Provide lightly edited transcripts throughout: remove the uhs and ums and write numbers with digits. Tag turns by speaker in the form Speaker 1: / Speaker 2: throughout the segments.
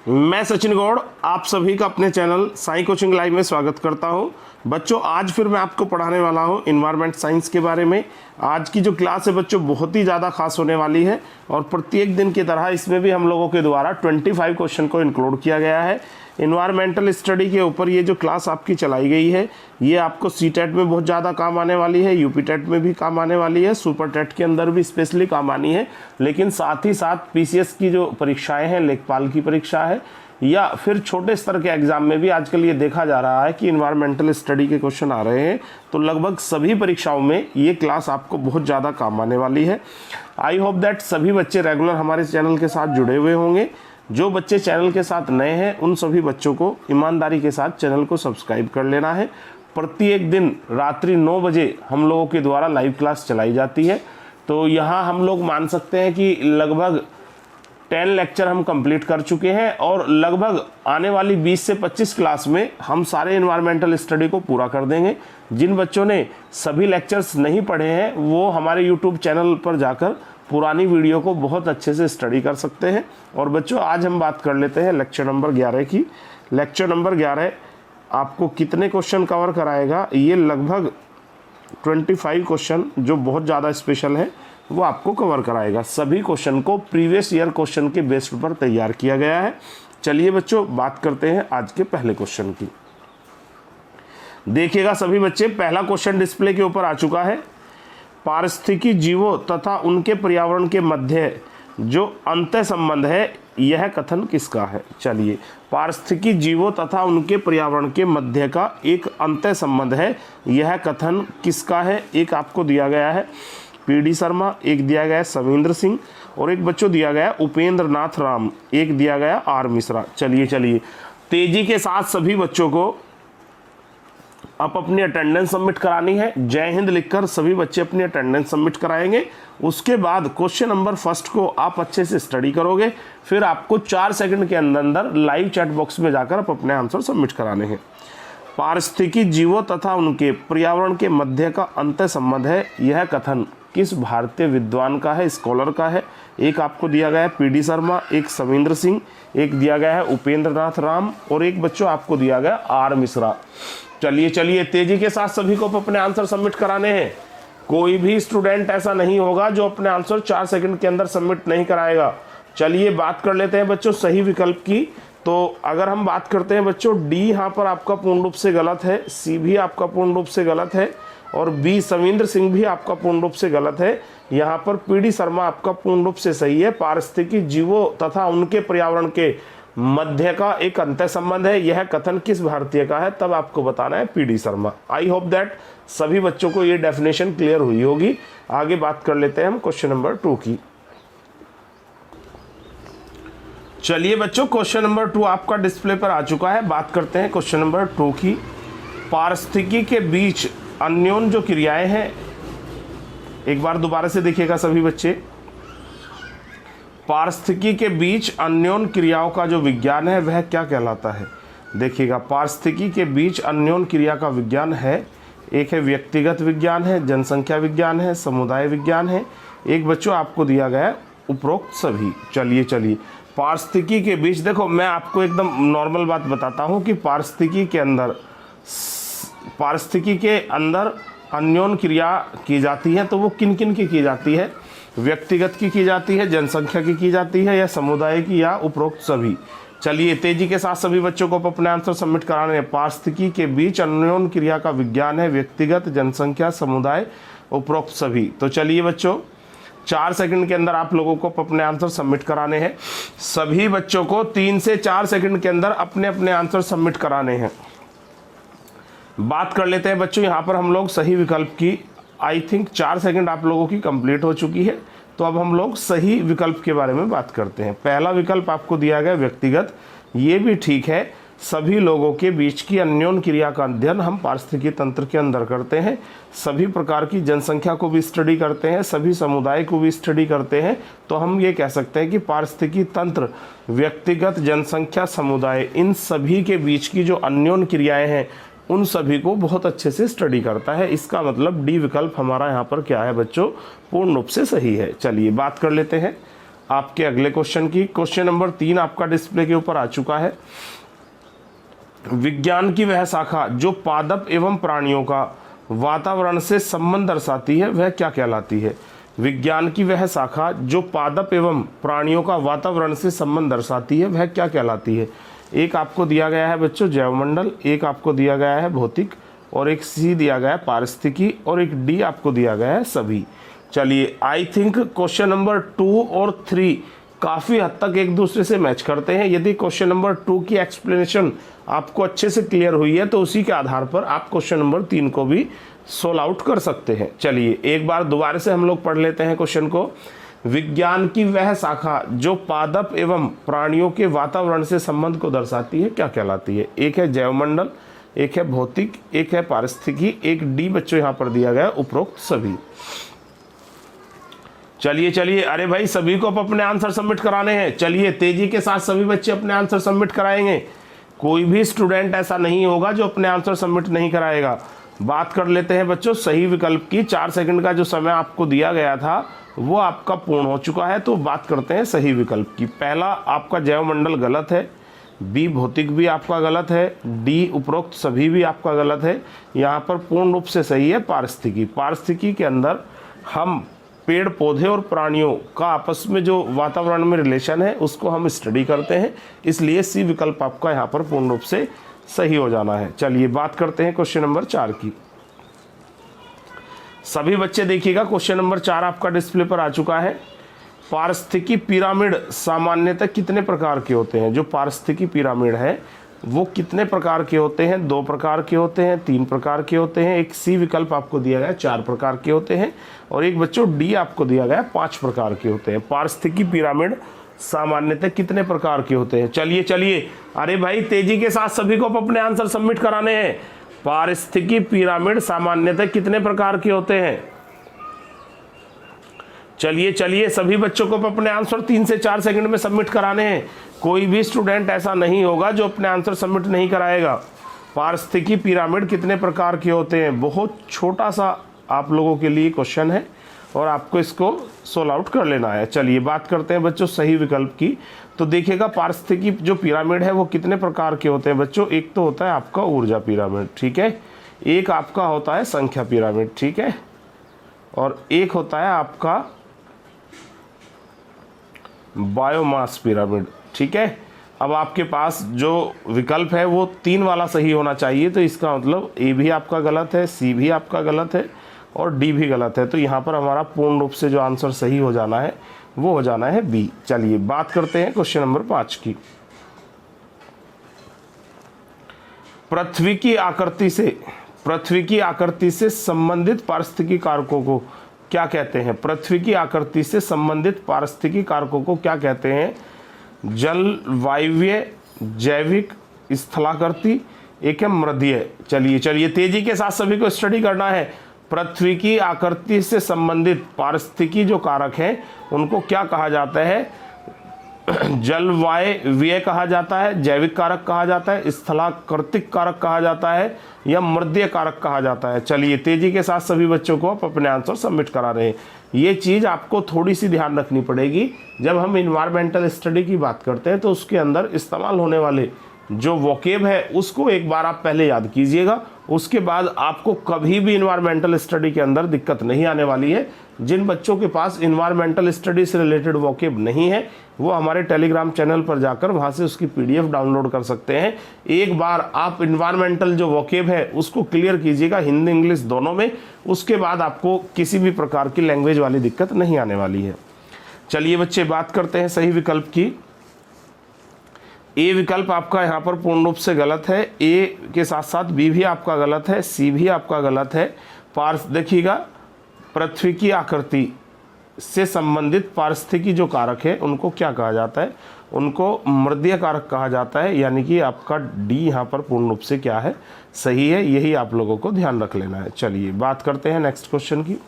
Speaker 1: मैं सचिन गौड़ आप सभी का अपने चैनल साई कोचिंग लाइव में स्वागत करता हूं। बच्चों आज फिर मैं आपको पढ़ाने वाला हूं इन्वायरमेंट साइंस के बारे में। आज की जो क्लास है बच्चों बहुत ही ज़्यादा खास होने वाली है और प्रत्येक दिन की तरह इसमें भी हम लोगों के द्वारा 25 क्वेश्चन को इंक्लूड किया गया है। इन्वायरमेंटल स्टडी के ऊपर ये जो क्लास आपकी चलाई गई है ये आपको सीटेट में बहुत ज़्यादा काम आने वाली है, यूपी टेट में भी काम आने वाली है, सुपर टेट के अंदर भी स्पेशली काम आनी है, लेकिन साथ ही साथ पीसीएस की जो परीक्षाएं हैं, लेखपाल की परीक्षा है या फिर छोटे स्तर के एग्जाम में भी आजकल ये देखा जा रहा है कि इन्वायरमेंटल स्टडी के क्वेश्चन आ रहे हैं। तो लगभग सभी परीक्षाओं में ये क्लास आपको बहुत ज़्यादा काम आने वाली है। आई होप दैट सभी बच्चे रेगुलर हमारे चैनल के साथ जुड़े हुए होंगे। जो बच्चे चैनल के साथ नए हैं उन सभी बच्चों को ईमानदारी के साथ चैनल को सब्सक्राइब कर लेना है। प्रत्येक दिन रात्रि 9 बजे हम लोगों के द्वारा लाइव क्लास चलाई जाती है। तो यहाँ हम लोग मान सकते हैं कि लगभग 10 लेक्चर हम कंप्लीट कर चुके हैं और लगभग आने वाली 20 से 25 क्लास में हम सारे इन्वायरमेंटल स्टडी को पूरा कर देंगे। जिन बच्चों ने सभी लेक्चर्स नहीं पढ़े हैं वो हमारे यूट्यूब चैनल पर जाकर पुरानी वीडियो को बहुत अच्छे से स्टडी कर सकते हैं। और बच्चों आज हम बात कर लेते हैं लेक्चर नंबर 11 की। लेक्चर नंबर 11 आपको कितने क्वेश्चन कवर कराएगा? ये लगभग 25 क्वेश्चन जो बहुत ज़्यादा स्पेशल है वो आपको कवर कराएगा। सभी क्वेश्चन को प्रीवियस ईयर क्वेश्चन के बेस पर तैयार किया गया है। चलिए बच्चों बात करते हैं आज के पहले क्वेश्चन की। देखिएगा सभी बच्चे, पहला क्वेश्चन डिस्प्ले के ऊपर आ चुका है। पारिस्थितिकी जीवों तथा उनके पर्यावरण के मध्य जो अंतः संबंध है यह कथन किसका है? चलिए, पारिस्थितिकी जीवों तथा उनके पर्यावरण के मध्य का एक अंतः संबंध है, यह कथन किसका है? एक आपको दिया गया है पीडी शर्मा, एक दिया गया है सविंद्र सिंह और एक बच्चों दिया गया है उपेंद्र नाथ राम, एक दिया गया आर मिश्रा। चलिए तेजी के साथ सभी बच्चों को आप अपनी अटेंडेंस सबमिट करानी है। जय हिंद लिखकर सभी बच्चे अपनी अटेंडेंस सबमिट कराएंगे। उसके बाद क्वेश्चन नंबर फर्स्ट को आप अच्छे से स्टडी करोगे, फिर आपको 4 सेकंड के अंदर लाइव चैट बॉक्स में जाकर आप अपने आंसर सबमिट कराने हैं। पारिस्थितिकी जीवों तथा उनके पर्यावरण के मध्य का अंतः संबंध है, यह कथन किस भारतीय विद्वान का है, स्कॉलर का है? एक आपको दिया गया है पीडी शर्मा, एक सविंद्र सिंह, एक दिया गया है उपेंद्र नाथ राम और एक बच्चों आपको दिया गया आर मिश्रा। चलिए तेजी के साथ सभी को अपने आंसर सबमिट कराने हैं। कोई भी स्टूडेंट ऐसा नहीं होगा जो अपने आंसर 4 सेकंड के अंदर सबमिट नहीं कराएगा। चलिए बात कर लेते हैं बच्चों सही विकल्प की। तो अगर हम बात करते हैं बच्चों, डी यहाँ पर आपका पूर्ण रूप से गलत है, सी भी आपका पूर्ण रूप से गलत है और बी सविंद्र सिंह भी आपका पूर्ण रूप से गलत है। यहाँ पर पीडी शर्मा आपका पूर्ण रूप से सही है। पारिस्थितिकी जीवों तथा उनके पर्यावरण के मध्य का एक अंतः संबंध है, यह कथन किस भारतीय का है? तब आपको बताना है PD Sharma. I hope that सभी बच्चों को ये डेफिनेशन क्लियर हुई होगी। आगे बात कर लेते हैं हम क्वेश्चन नंबर 2 की। चलिए बच्चों क्वेश्चन नंबर 2 आपका डिस्प्ले पर आ चुका है। बात करते हैं क्वेश्चन नंबर 2 की। पारिस्थितिकी के बीच अन्योन्य जो क्रियाएं हैं, एक बार दोबारा से देखिएगा सभी बच्चे। पारिस्थितिकी के बीच अन्योन्य क्रियाओं का जो विज्ञान है वह क्या कहलाता है? देखिएगा, पारिस्थितिकी के बीच अन्योन्य क्रिया का विज्ञान है, एक है व्यक्तिगत विज्ञान है, जनसंख्या विज्ञान है, समुदाय विज्ञान है, एक बच्चों आपको दिया गया है उपरोक्त सभी। चलिए पारिस्थितिकी के बीच, देखो मैं आपको एकदम नॉर्मल बात बताता हूँ कि पारिस्थितिकी के अंदर अन्योन्य क्रिया की जाती है तो वो किन किन की जाती है? व्यक्तिगत की जाती है, जनसंख्या की जाती है या समुदाय की या उपरोक्त सभी। चलिए तेजी के साथ सभी बच्चों को अपने आंसर सबमिट कराने हैं। पारिस्थितिकी के बीच अन्योन्य क्रिया का विज्ञान है व्यक्तिगत, जनसंख्या, समुदाय, उपरोक्त सभी। तो चलिए बच्चों 4 सेकंड के अंदर आप लोगों को अपने आंसर सबमिट कराने हैं। सभी बच्चों को 3 से 4 सेकंड के अंदर अपने अपने आंसर सबमिट कराने हैं। बात कर लेते हैं बच्चों यहाँ पर हम लोग सही विकल्प की। आई थिंक 4 सेकंड आप लोगों की कंप्लीट हो चुकी है, तो अब हम लोग सही विकल्प के बारे में बात करते हैं। पहला विकल्प आपको दिया गया व्यक्तिगत, ये भी ठीक है। सभी लोगों के बीच की अन्योन्य क्रिया का अध्ययन हम पारिस्थितिकी तंत्र के अंदर करते हैं। सभी प्रकार की जनसंख्या को भी स्टडी करते हैं, सभी समुदाय को भी स्टडी करते हैं। तो हम ये कह सकते हैं कि पारिस्थितिकी तंत्र व्यक्तिगत, जनसंख्या, समुदाय, इन सभी के बीच की जो अन्योन्य क्रियाएं हैं उन सभी को बहुत अच्छे से स्टडी करता है। इसका मतलब डी विकल्प हमारा यहाँ पर क्या है बच्चों? पूर्ण रूप से सही है। चलिए बात कर लेते हैं आपके अगले क्वेश्चन की। क्वेश्चन नंबर 3 आपका डिस्प्ले के ऊपर आ चुका है। विज्ञान की वह शाखा जो पादप एवं प्राणियों का वातावरण से संबंध दर्शाती है वह क्या कहलाती है? विज्ञान की वह शाखा जो पादप एवं प्राणियों का वातावरण से संबंध दर्शाती है वह क्या कहलाती है? एक आपको दिया गया है बच्चों जैवमंडल, एक आपको दिया गया है भौतिक, और एक सी दिया गया है पारिस्थितिकी, और एक डी आपको दिया गया है सभी। चलिए, आई थिंक क्वेश्चन नंबर 2 और 3 काफ़ी हद तक एक दूसरे से मैच करते हैं। यदि क्वेश्चन नंबर 2 की एक्सप्लेनेशन आपको अच्छे से क्लियर हुई है तो उसी के आधार पर आप क्वेश्चन नंबर 3 को भी सोल्व आउट कर सकते हैं। चलिए, एक बार दोबारा से हम लोग पढ़ लेते हैं क्वेश्चन को। विज्ञान की वह शाखा जो पादप एवं प्राणियों के वातावरण से संबंध को दर्शाती है क्या कहलाती है? एक है जैवमंडल, एक है भौतिक, एक है पारिस्थितिकी, एक डी बच्चों यहाँ पर दिया गया उपरोक्त सभी। चलिए, अरे भाई सभी को अपने आंसर सबमिट कराने हैं। चलिए, तेजी के साथ सभी बच्चे अपने आंसर सबमिट कराएंगे। कोई भी स्टूडेंट ऐसा नहीं होगा जो अपने आंसर सबमिट नहीं कराएगा। बात कर लेते हैं बच्चों सही विकल्प की। 4 सेकंड का जो समय आपको दिया गया था वो आपका पूर्ण हो चुका है, तो बात करते हैं सही विकल्प की। पहला आपका जैवमंडल गलत है, बी भौतिक भी आपका गलत है, डी उपरोक्त सभी भी आपका गलत है। यहाँ पर पूर्ण रूप से सही है पारिस्थितिकी। पारिस्थितिकी के अंदर हम पेड़ पौधे और प्राणियों का आपस में जो वातावरण में रिलेशन है उसको हम स्टडी करते हैं, इसलिए सी विकल्प आपका यहाँ पर पूर्ण रूप से सही हो जाना है। चलिए, बात करते हैं क्वेश्चन नंबर 4 की। सभी बच्चे देखिएगा, क्वेश्चन नंबर 4 आपका डिस्प्ले पर आ चुका है। पारिस्थितिकी पिरामिड सामान्यतः कितने प्रकार के होते हैं? जो पारिस्थितिकी पिरामिड है वो कितने प्रकार के होते हैं? 2 प्रकार के होते हैं, 3 प्रकार के होते हैं, एक सी विकल्प आपको दिया गया है 4 प्रकार के होते हैं, और एक बच्चों डी आपको दिया गया है 5 प्रकार के होते हैं। पारिस्थितिकी पिरामिड सामान्यतः कितने प्रकार के होते हैं? चलिए, अरे भाई तेजी के साथ सभी को अपने आंसर सबमिट कराने हैं। पारिस्थितिकी पिरामिड सामान्यतः कितने प्रकार के होते हैं? चलिए, सभी बच्चों को अपने आंसर 3 से 4 सेकंड में सबमिट कराने हैं। कोई भी स्टूडेंट ऐसा नहीं होगा जो अपने आंसर सबमिट नहीं कराएगा। पारिस्थितिकी पिरामिड कितने प्रकार के होते हैं? बहुत छोटा सा आप लोगों के लिए क्वेश्चन है और आपको इसको सोल्व आउट कर लेना है। चलिए, बात करते हैं बच्चों सही विकल्प की। तो देखिएगा, पारिस्थितिकी जो पिरामिड है वो कितने प्रकार के होते हैं बच्चों? एक तो होता है आपका ऊर्जा पिरामिड, ठीक है, एक आपका होता है संख्या पिरामिड, ठीक है, और एक होता है आपका बायोमास पिरामिड, ठीक है। अब आपके पास जो विकल्प है वो 3 वाला सही होना चाहिए, तो इसका मतलब ए भी आपका गलत है, सी भी आपका गलत है और डी भी गलत है। तो यहाँ पर हमारा पूर्ण रूप से जो आंसर सही हो जाना है वो हो जाना है बी। चलिए, बात करते हैं क्वेश्चन नंबर 5 की। पृथ्वी की आकृति से संबंधित पारिस्थितिकी कारकों को क्या कहते हैं? पृथ्वी की आकृति से संबंधित पारिस्थितिकी कारकों को क्या कहते हैं? जल, वायवीय, जैविक, स्थलाकृति, एक है मृदीय। चलिए, तेजी के साथ सभी को स्टडी करना है। पृथ्वी की आकृति से संबंधित पारिस्थितिकी जो कारक हैं उनको क्या कहा जाता है? जलवायवीय कहा जाता है, जैविक कारक कहा जाता है, स्थलाकृतिक कारक कहा जाता है, या मृदीय कारक कहा जाता है। चलिए, तेजी के साथ सभी बच्चों को आप अपने आंसर सबमिट करा रहे हैं। ये चीज़ आपको थोड़ी सी ध्यान रखनी पड़ेगी। जब हम इन्वायरमेंटल स्टडी की बात करते हैं तो उसके अंदर इस्तेमाल होने वाले जो वोकेब है उसको एक बार आप पहले याद कीजिएगा, उसके बाद आपको कभी भी इन्वायरमेंटल स्टडी के अंदर दिक्कत नहीं आने वाली है। जिन बच्चों के पास इन्वायरमेंटल स्टडी से रिलेटेड वोकेब नहीं है वो हमारे टेलीग्राम चैनल पर जाकर वहाँ से उसकी PDF डाउनलोड कर सकते हैं। एक बार आप इन्वायरमेंटल जो वोकेब है उसको क्लियर कीजिएगा, हिंदी इंग्लिश दोनों में, उसके बाद आपको किसी भी प्रकार की लैंग्वेज वाली दिक्कत नहीं आने वाली है। चलिए बच्चे, बात करते हैं सही विकल्प की। ए विकल्प आपका यहाँ पर पूर्ण रूप से गलत है, ए के साथ साथ बी भी आपका गलत है, सी भी आपका गलत है। देखिएगा, पृथ्वी की आकृति से संबंधित पारिस्थितिकी जो कारक है उनको क्या कहा जाता है? उनको मृदीय कारक कहा जाता है, यानी कि आपका डी यहाँ पर पूर्ण रूप से क्या है? सही है। यही आप लोगों को ध्यान रख लेना है। चलिए, बात करते हैं नेक्स्ट क्वेश्चन की।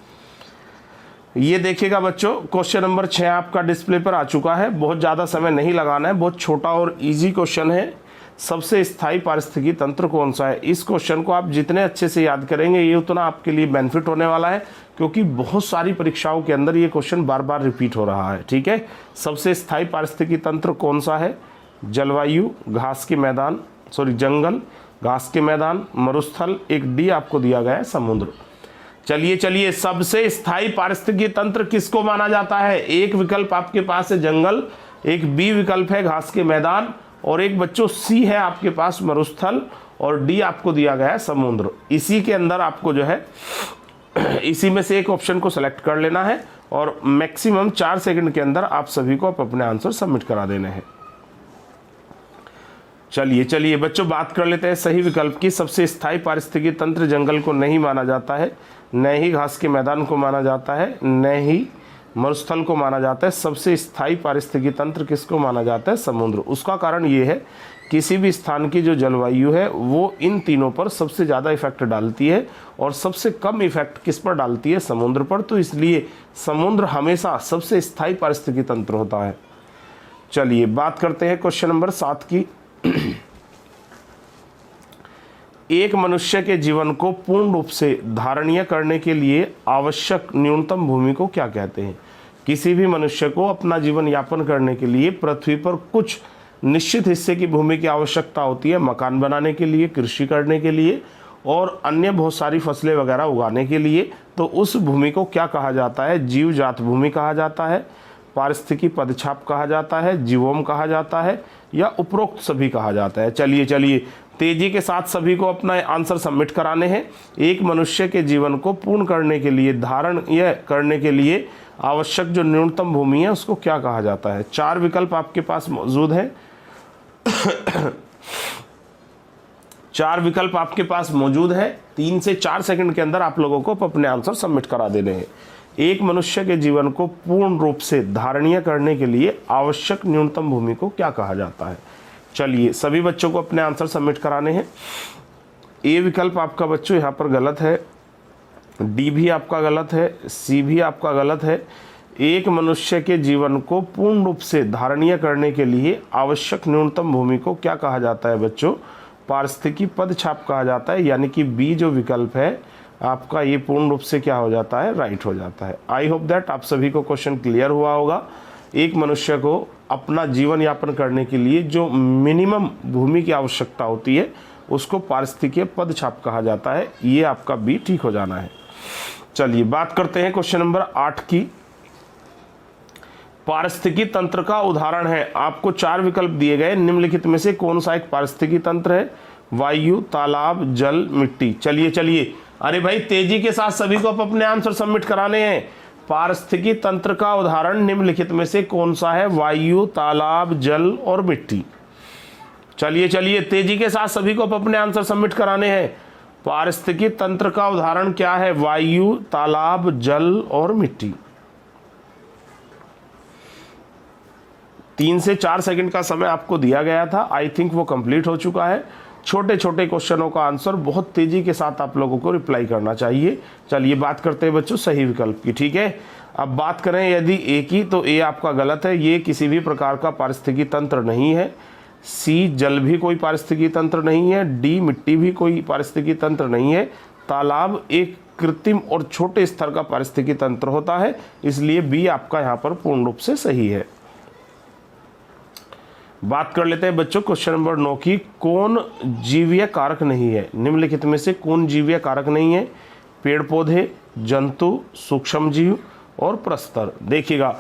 Speaker 1: ये देखिएगा बच्चों, क्वेश्चन नंबर 6 आपका डिस्प्ले पर आ चुका है। बहुत ज़्यादा समय नहीं लगाना है, बहुत छोटा और इजी क्वेश्चन है। सबसे स्थायी पारिस्थितिकी तंत्र कौन सा है? इस क्वेश्चन को आप जितने अच्छे से याद करेंगे ये उतना आपके लिए बेनिफिट होने वाला है, क्योंकि बहुत सारी परीक्षाओं के अंदर ये क्वेश्चन बार बार रिपीट हो रहा है। ठीक है, सबसे स्थायी पारिस्थितिकी तंत्र कौन सा है? जलवायु, घास के मैदान, जंगल, घास के मैदान, मरुस्थल, एक डी आपको दिया गया है समुद्र। चलिए सबसे स्थायी पारिस्थितिकी तंत्र किसको माना जाता है? एक विकल्प आपके पास है जंगल, एक बी विकल्प है घास के मैदान, और एक बच्चों सी है आपके पास मरुस्थल, और डी आपको दिया गया है समुद्र। इसी के अंदर आपको जो है इसी में से एक ऑप्शन को सेलेक्ट कर लेना है, और मैक्सिमम 4 सेकंड के अंदर आप सभी को अपने आंसर सबमिट करा देने हैं। चलिए बच्चों बात कर लेते हैं सही विकल्प की। सबसे स्थायी पारिस्थितिकी तंत्र जंगल को नहीं माना जाता है, न ही घास के मैदान को माना जाता है, न ही मरुस्थल को माना जाता है। सबसे स्थायी पारिस्थितिकी तंत्र किसको माना जाता है? समुद्र। उसका कारण ये है, किसी भी स्थान की जो जलवायु है वो इन तीनों पर सबसे ज़्यादा इफेक्ट डालती है, और सबसे कम इफेक्ट किस पर डालती है? समुद्र पर। तो इसलिए समुद्र हमेशा सबसे स्थायी पारिस्थितिकी तंत्र होता है। चलिए बात करते हैं क्वेश्चन नंबर 7 की। एक मनुष्य के जीवन को पूर्ण रूप से धारणीय करने के लिए आवश्यक न्यूनतम भूमि को क्या कहते हैं? किसी भी मनुष्य को अपना जीवन यापन करने के लिए पृथ्वी पर कुछ निश्चित हिस्से की भूमि की आवश्यकता होती है, मकान बनाने के लिए, कृषि करने के लिए और अन्य बहुत सारी फसलें वगैरह उगाने के लिए। तो उस भूमि को क्या कहा जाता है? जीव जात भूमि कहा जाता है, पारिस्थितिकी पदछाप कहा जाता है, जीवोम कहा जाता है, या उपरोक्त सभी कहा जाता है। चलिए तेजी के साथ सभी को अपना आंसर सबमिट कराने हैं। एक मनुष्य के जीवन को पूर्ण करने के लिए, धारणीय करने के लिए आवश्यक जो न्यूनतम भूमि है उसको क्या कहा जाता है? 4 विकल्प आपके पास मौजूद है 4 विकल्प आपके पास मौजूद है। 3 से 4 सेकंड के अंदर आप लोगों को अपने आंसर सबमिट करा देने हैं। एक मनुष्य के जीवन को पूर्ण रूप से धारणीय करने के लिए आवश्यक न्यूनतम भूमि को क्या कहा जाता है? चलिए सभी बच्चों को अपने आंसर सबमिट कराने हैं। ए विकल्प आपका बच्चों यहाँ पर गलत है, डी भी आपका गलत है, सी भी आपका गलत है। एक मनुष्य के जीवन को पूर्ण रूप से धारणीय करने के लिए आवश्यक न्यूनतम भूमि को क्या कहा जाता है बच्चों? पारिस्थितिकी पदछाप कहा जाता है, यानी कि बी जो विकल्प है आपका ये पूर्ण रूप से क्या हो जाता है? राइट हो जाता है। आई होप दैट आप सभी को क्वेश्चन क्लियर हुआ होगा। एक मनुष्य को अपना जीवन यापन करने के लिए जो मिनिमम भूमि की आवश्यकता होती है उसको पारिस्थितिकीय पदछाप कहा जाता है। ये आपका बी ठीक हो जाना है। चलिए बात करते हैं क्वेश्चन नंबर 8 की। पारिस्थितिकी तंत्र का उदाहरण है, आपको 4 विकल्प दिए गए, निम्नलिखित में से कौन सा एक पारिस्थितिकी तंत्र है? वायु, तालाब, जल, मिट्टी। चलिए अरे भाई तेजी के साथ सभी को अपने आंसर सबमिट कराने हैं। पारिस्थितिकी तंत्र का उदाहरण निम्नलिखित में से कौन सा है? वायु, तालाब, जल और मिट्टी। चलिए तेजी के साथ सभी को अपने आंसर सबमिट कराने हैं। पारिस्थितिकी तंत्र का उदाहरण क्या है? वायु, तालाब, जल और मिट्टी। 3 से 4 सेकंड का समय आपको दिया गया था, आई थिंक वो कंप्लीट हो चुका है। छोटे क्वेश्चनों का आंसर बहुत तेजी के साथ आप लोगों को रिप्लाई करना चाहिए। चलिए बात करते हैं बच्चों सही विकल्प की। ठीक है, अब बात करें यदि ए की, तो ए आपका गलत है, ये किसी भी प्रकार का पारिस्थितिकी तंत्र नहीं है। सी जल भी कोई पारिस्थितिकी तंत्र नहीं है। डी मिट्टी भी कोई पारिस्थितिकी तंत्र नहीं है। तालाब एक कृत्रिम और छोटे स्तर का पारिस्थितिकी तंत्र होता है, इसलिए बी आपका यहाँ पर पूर्ण रूप से सही है। बात कर लेते हैं बच्चों क्वेश्चन नंबर 9 की। कौन जीवीय कारक नहीं है? निम्नलिखित में से कौन जीवीय कारक नहीं है? पेड़ पौधे, जंतु, सूक्ष्म जीव और प्रस्तर। देखिएगा,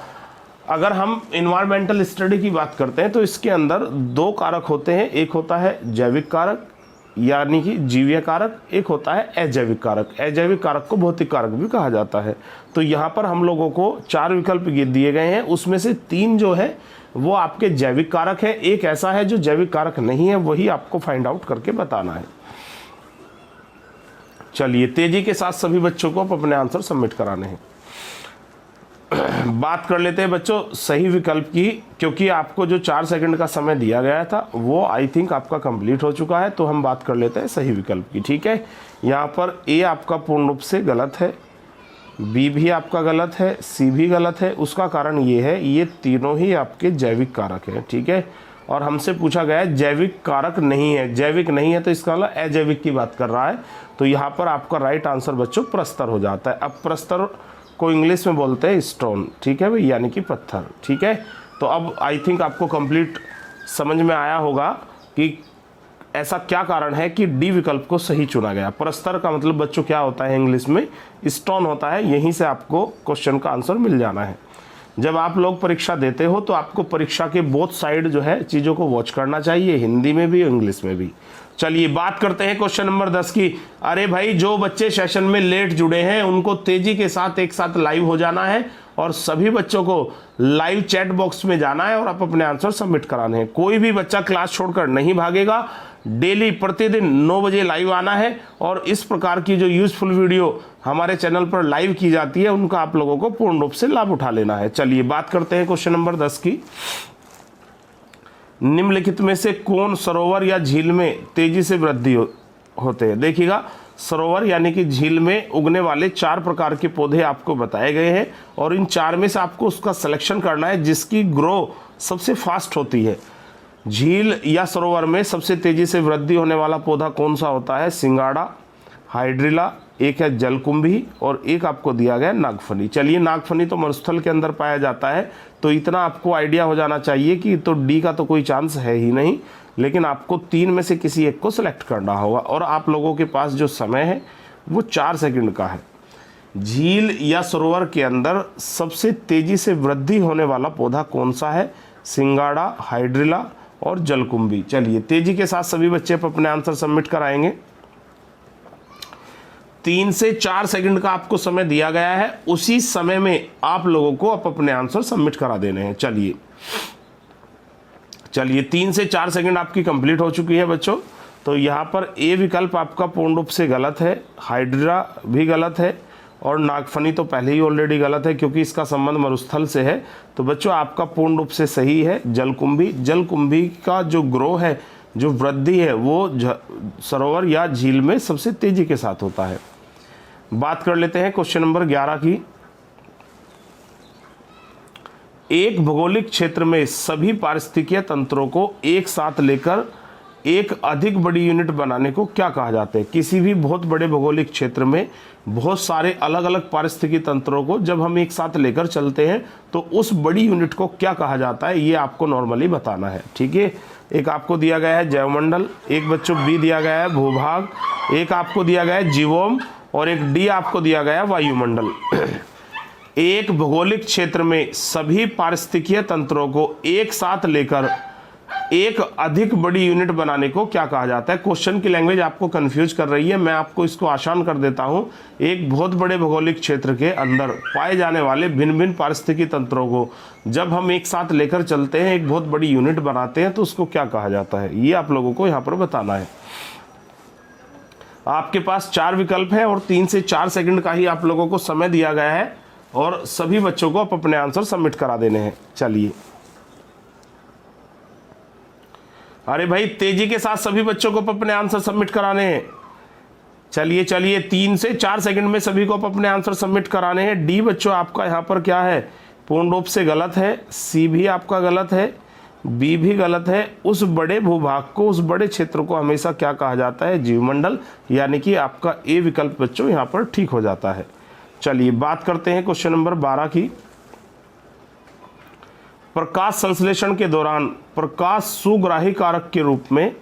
Speaker 1: अगर हम इन्वायरमेंटल स्टडी की बात करते हैं तो इसके अंदर 2 कारक होते हैं। एक होता है जैविक कारक यानी कि जीवीय कारक, एक होता है अजैविक कारक। अजैविक कारक को भौतिक कारक भी कहा जाता है। तो यहाँ पर हम लोगों को 4 विकल्प दिए गए हैं, उसमें से 3 जो है वो आपके जैविक कारक है, एक ऐसा है जो जैविक कारक नहीं है, वही आपको फाइंड आउट करके बताना है। चलिए तेजी के साथ सभी बच्चों को अपने आंसर सबमिट कराने हैं। बात कर लेते हैं बच्चों सही विकल्प की, क्योंकि आपको जो 4 सेकंड का समय दिया गया था वो आई थिंक आपका कंप्लीट हो चुका है। तो हम बात कर लेते हैं सही विकल्प की। ठीक है, यहाँ पर ए आपका पूर्ण रूप से गलत है, बी भी आपका गलत है, सी भी गलत है। उसका कारण ये है, ये तीनों ही आपके जैविक कारक हैं। ठीक है, और हमसे पूछा गया है जैविक कारक नहीं है, जैविक नहीं है तो इसका मतलब अजैविक की बात कर रहा है। तो यहाँ पर आपका राइट आंसर बच्चों प्रस्तर हो जाता है। अब प्रस्तर को इंग्लिश में बोलते हैं स्टोन, ठीक है भाई, यानी कि पत्थर, ठीक है। तो अब आई थिंक आपको कंप्लीट समझ में आया होगा कि ऐसा क्या कारण है कि डी विकल्प को सही चुना गया। प्रस्तर का मतलब बच्चों क्या होता है इंग्लिश में, स्टोन होता है। यहीं से आपको क्वेश्चन का आंसर मिल जाना है। जब आप लोग परीक्षा देते हो तो आपको परीक्षा के बोथ साइड जो है चीज़ों को वॉच करना चाहिए, हिंदी में भी इंग्लिश में भी। चलिए बात करते हैं क्वेश्चन नंबर 10 की। अरे भाई, जो बच्चे सेशन में लेट जुड़े हैं उनको तेजी के साथ एक साथ लाइव हो जाना है और सभी बच्चों को लाइव चैट बॉक्स में जाना है और आप अपने आंसर सबमिट कराने हैं। कोई भी बच्चा क्लास छोड़कर नहीं भागेगा। डेली प्रतिदिन 9 बजे लाइव आना है और इस प्रकार की जो यूजफुल वीडियो हमारे चैनल पर लाइव की जाती है उनका आप लोगों को पूर्ण रूप से लाभ उठा लेना है। चलिए बात करते हैं क्वेश्चन नंबर 10 की। निम्नलिखित में से कौन सरोवर या झील में तेजी से वृद्धि होते हैं? देखिएगा, सरोवर यानी कि झील में उगने वाले 4 प्रकार के पौधे आपको बताए गए हैं और इन 4 में से आपको उसका सिलेक्शन करना है जिसकी ग्रो सबसे फास्ट होती है। झील या सरोवर में सबसे तेजी से वृद्धि होने वाला पौधा कौन सा होता है? सिंगाड़ा, हाइड्रिला, एक है जलकुंभी और एक आपको दिया गया नागफनी। चलिए, नागफनी तो मरुस्थल के अंदर पाया जाता है, तो इतना आपको आइडिया हो जाना चाहिए कि तो डी का तो कोई चांस है ही नहीं, लेकिन आपको 3 में से किसी एक को सिलेक्ट करना होगा और आप लोगों के पास जो समय है वो 4 सेकंड का है। झील या सरोवर के अंदर सबसे तेजी से वृद्धि होने वाला पौधा कौन सा है? सिंगाड़ा, हाइड्रिला और जलकुंभी। चलिए तेजी के साथ सभी बच्चे अपने आंसर सबमिट कराएंगे। 3 से 4 सेकंड का आपको समय दिया गया है, उसी समय में आप लोगों को अपने आंसर सबमिट करा देने हैं। चलिए 3 से 4 सेकंड आपकी कंप्लीट हो चुकी है बच्चों। तो यहाँ पर ए विकल्प आपका पूर्ण रूप से गलत है, हाइड्रा भी गलत है और नागफनी तो पहले ही ऑलरेडी गलत है क्योंकि इसका संबंध मरुस्थल से है। तो बच्चों आपका पूर्ण रूप से सही है जलकुंभी। जलकुंभी का जो ग्रो है, जो वृद्धि है, वो सरोवर या झील में सबसे तेजी के साथ होता है। बात कर लेते हैं क्वेश्चन नंबर 11 की। एक भौगोलिक क्षेत्र में सभी पारिस्थितिकीय तंत्रों को एक साथ लेकर एक अधिक बड़ी यूनिट बनाने को क्या कहा जाता है? किसी भी बहुत बड़े भौगोलिक क्षेत्र में बहुत सारे अलग अलग पारिस्थितिकी तंत्रों को जब हम एक साथ लेकर चलते हैं तो उस बड़ी यूनिट को क्या कहा जाता है, ये आपको नॉर्मली बताना है। ठीक है, एक आपको दिया गया है जैवमंडल, एक बच्चों बी दिया गया है भूभाग, एक आपको दिया गया है जीवोम और एक डी आपको दिया गया है वायुमंडल। एक भौगोलिक क्षेत्र में सभी पारिस्थितिकीय तंत्रों को एक साथ लेकर एक अधिक बड़ी यूनिट बनाने को क्या कहा जाता है? क्वेश्चन की लैंग्वेज आपको कंफ्यूज कर रही है, मैं आपको इसको आसान कर देता हूं। एक बहुत बड़े भौगोलिक क्षेत्र के अंदर पाए जाने वाले भिन्न भिन्न पारिस्थितिकी तंत्रों को जब हम एक साथ लेकर चलते हैं, एक बहुत बड़ी यूनिट बनाते हैं, तो उसको क्या कहा जाता है, ये आप लोगों को यहाँ पर बताना है। आपके पास 4 विकल्प है और 3 से 4 सेकंड का ही आप लोगों को समय दिया गया है और सभी बच्चों को अपने आंसर सबमिट करा देने हैं। चलिए, अरे भाई तेजी के साथ सभी बच्चों को अपने आंसर सबमिट कराने हैं। चलिए 3 से 4 सेकंड में सभी को अपने आंसर सबमिट कराने हैं। डी बच्चों आपका यहाँ पर क्या है? पूर्ण रूप से गलत है। सी भी आपका गलत है, बी भी गलत है। उस बड़े भूभाग को, उस बड़े क्षेत्र को हमेशा क्या कहा जाता है? जीवमंडल, यानी कि आपका ए विकल्प बच्चों यहाँ पर ठीक हो जाता है। चलिए बात करते हैं क्वेश्चन नंबर 12 की। प्रकाश संश्लेषण के दौरान प्रकाश सुग्राही कारक के रूप में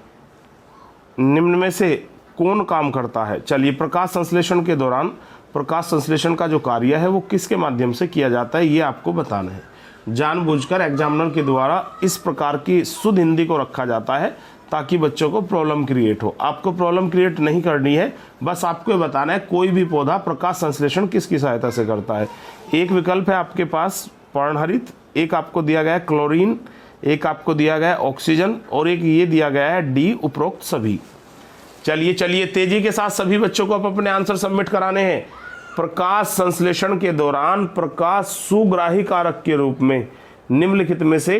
Speaker 1: निम्न में से कौन काम करता है? चलिए, प्रकाश संश्लेषण के दौरान प्रकाश संश्लेषण का जो कार्य है वो किसके माध्यम से किया जाता है, ये आपको बताना है। जानबूझकर एग्जामिनर के द्वारा इस प्रकार की शुद्ध हिंदी को रखा जाता है ताकि बच्चों को प्रॉब्लम क्रिएट हो। आपको प्रॉब्लम क्रिएट नहीं करनी है, बस आपको ये बताना है कोई भी पौधा प्रकाश संश्लेषण किसकी सहायता से करता है। एक विकल्प है आपके पास पर्णहरित, एक आपको दिया गया है क्लोरीन, एक आपको दिया गया है ऑक्सीजन और एक ये दिया गया है डी उपरोक्त सभी। चलिए तेजी के साथ सभी बच्चों को अपने आंसर सबमिट कराने हैं। प्रकाश संश्लेषण के दौरान प्रकाश सुग्राही कारक के रूप में निम्नलिखित में से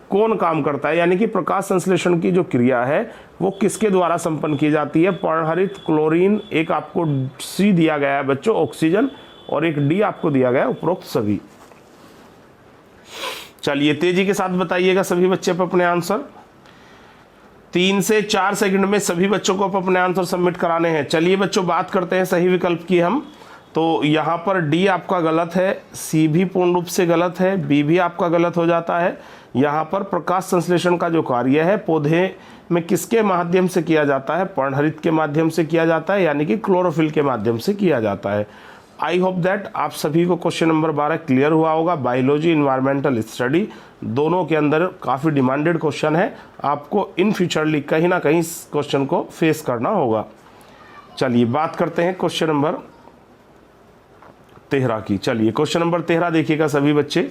Speaker 1: कौन काम करता है, यानी कि प्रकाश संश्लेषण की जो क्रिया है वो किसके द्वारा संपन्न की जाती है? पर्णहरित, क्लोरीन, एक आपको सी दिया गया है बच्चों ऑक्सीजन और एक डी आपको दिया गया है उपरोक्त सभी। चलिए तेजी के साथ बताइएगा सभी बच्चे अपने आंसर। 3 से 4 सेकंड में सभी बच्चों को अपने आंसर सबमिट कराने हैं। चलिए बच्चों बात करते हैं सही विकल्प की हम। तो यहाँ पर डी आपका गलत है, सी भी पूर्ण रूप से गलत है, बी भी आपका गलत हो जाता है। यहाँ पर प्रकाश संश्लेषण का जो कार्य है पौधे में किसके माध्यम से किया जाता है? पर्णहरित के माध्यम से किया जाता है, यानी कि क्लोरोफिल के माध्यम से किया जाता है। आई होप दैट आप सभी को क्वेश्चन नंबर 12 क्लियर हुआ होगा। बायोलॉजी, इन्वायरमेंटल स्टडी दोनों के अंदर काफ़ी डिमांडेड क्वेश्चन है, आपको इन फ्यूचरली कहीं ना कहीं इस क्वेश्चन को फेस करना होगा। चलिए बात करते हैं क्वेश्चन नंबर 13 की। चलिए क्वेश्चन नंबर 13 देखिएगा सभी बच्चे।